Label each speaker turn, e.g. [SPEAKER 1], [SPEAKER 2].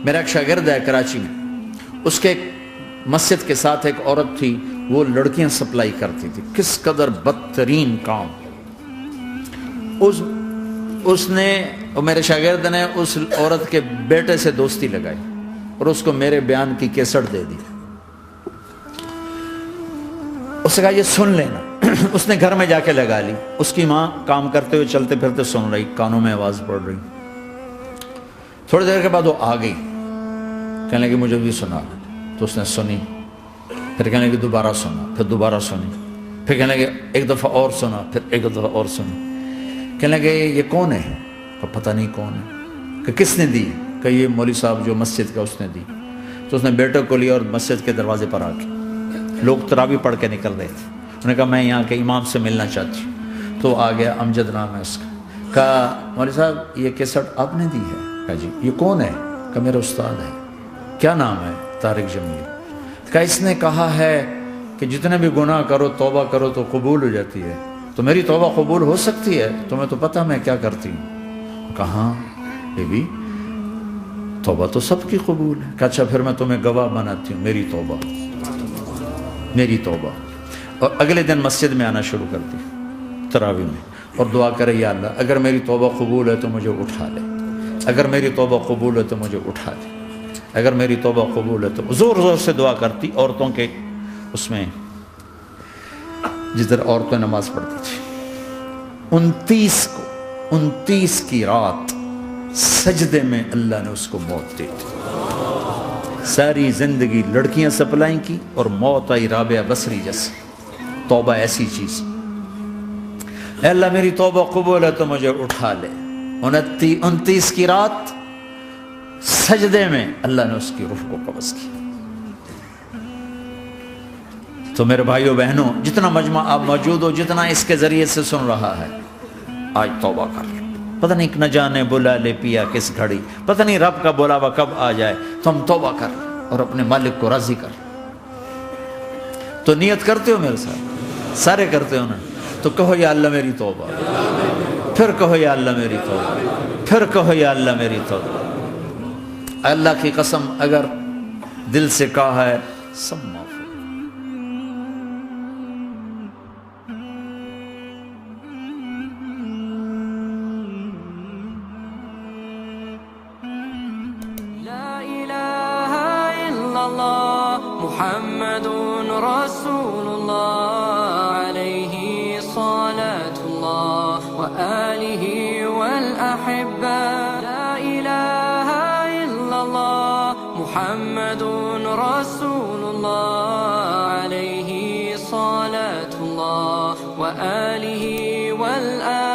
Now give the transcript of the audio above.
[SPEAKER 1] میرا ایک شاگرد ہے کراچی میں، اس کے ایک مسجد کے ساتھ ایک عورت تھی، وہ لڑکیاں سپلائی کرتی تھی، کس قدر بدترین کام۔ اس نے، میرے شاگرد نے اس عورت کے بیٹے سے دوستی لگائی اور اس کو میرے بیان کی کیسٹ دے دی۔ اس نے کہا یہ سن لینا۔ اس نے گھر میں جا کے لگا لی، اس کی ماں کام کرتے ہوئے چلتے پھرتے سن رہی، کانوں میں آواز پڑ رہی۔ تھوڑی دیر کے بعد وہ آ گئی، کہنے لگی مجھے بھی سنا، تو اس نے سنی، پھر کہنے لگی دوبارہ سنا، پھر دوبارہ سنی، پھر کہنے لگی ایک دفعہ اور سنا، پھر ایک دفعہ اور سنی۔ کہنے لگے یہ کون ہے؟ کہ پتہ نہیں کون ہے۔ کہ کس نے دی؟ کہ یہ مولوی صاحب جو مسجد کا اس نے دی۔ تو اس نے بیٹے کو لیا اور مسجد کے دروازے پر آ کے، لوگ تراویح پڑھ کے نکل رہے تھے، انہوں نے کہا میں یہاں کے امام سے ملنا چاہتی ہوں۔ تو آ گیا، امجد نام ہے اس کا۔ کہا مولوی صاحب یہ کیسٹ آپ نے دی ہے؟ کہا جی۔ یہ کون ہے؟ کہ میرا استاد ہے۔ کیا نام ہے؟ طارق جمیل۔ کہ اس نے کہا ہے کہ جتنے بھی گناہ کرو توبہ کرو تو قبول ہو جاتی ہے، تو میری توبہ قبول ہو سکتی ہے؟ تمہیں تو پتہ میں کیا کرتی ہوں۔ کہاں بی بی توبہ تو سب کی قبول ہے۔ کہ اچھا پھر میں تمہیں گواہ بناتی ہوں، میری توبہ، میری توبہ۔ اور اگلے دن مسجد میں آنا شروع کر دی تراویح میں، اور دعا کرے یا اللہ اگر میری توبہ قبول ہے تو مجھے اٹھا لے، اگر میری توبہ قبول ہے تو مجھے اٹھا لے، اگر میری توبہ قبول ہے تو۔ زور زور سے دعا کرتی، عورتوں کے اس میں جدھر عورتیں نماز پڑھتی تھی۔ 29 کی رات سجدے میں اللہ نے اس کو موت دے دی۔ ساری زندگی لڑکیاں سپلائی کی اور موت آئی رابعہ بصری جیسے۔ توبہ ایسی چیز، اے اللہ میری توبہ قبول ہے تو مجھے اٹھا لے۔ 29 کی رات سجدے میں اللہ نے اس کی روح کو قبض کیا۔ تو میرے بھائیوں بہنوں، جتنا مجمع آپ موجود ہو، جتنا اس کے ذریعے سے سن رہا ہے، آج توبہ کر لو۔ پتہ نہیں نہ جانے بلا لے پیا کس گھڑی، پتہ نہیں رب کا بلاوا کب آ جائے، تو ہم توبہ کر اور اپنے مالک کو راضی کر۔ تو نیت کرتے ہو میرے ساتھ؟ سارے کرتے ہو نا؟ تو کہو یا اللہ میری توبہ، پھر کہو یا اللہ میری توبہ، پھر کہو یا اللہ میری توبہ۔ اللہ کی قسم اگر دل سے کہا ہے سب معاف ہو۔
[SPEAKER 2] محمد رسول الله عليه صلاة الله وآله والأحبة لا إله إلا الله محمد رسول الله عليه صلاة الله وآله والآحبة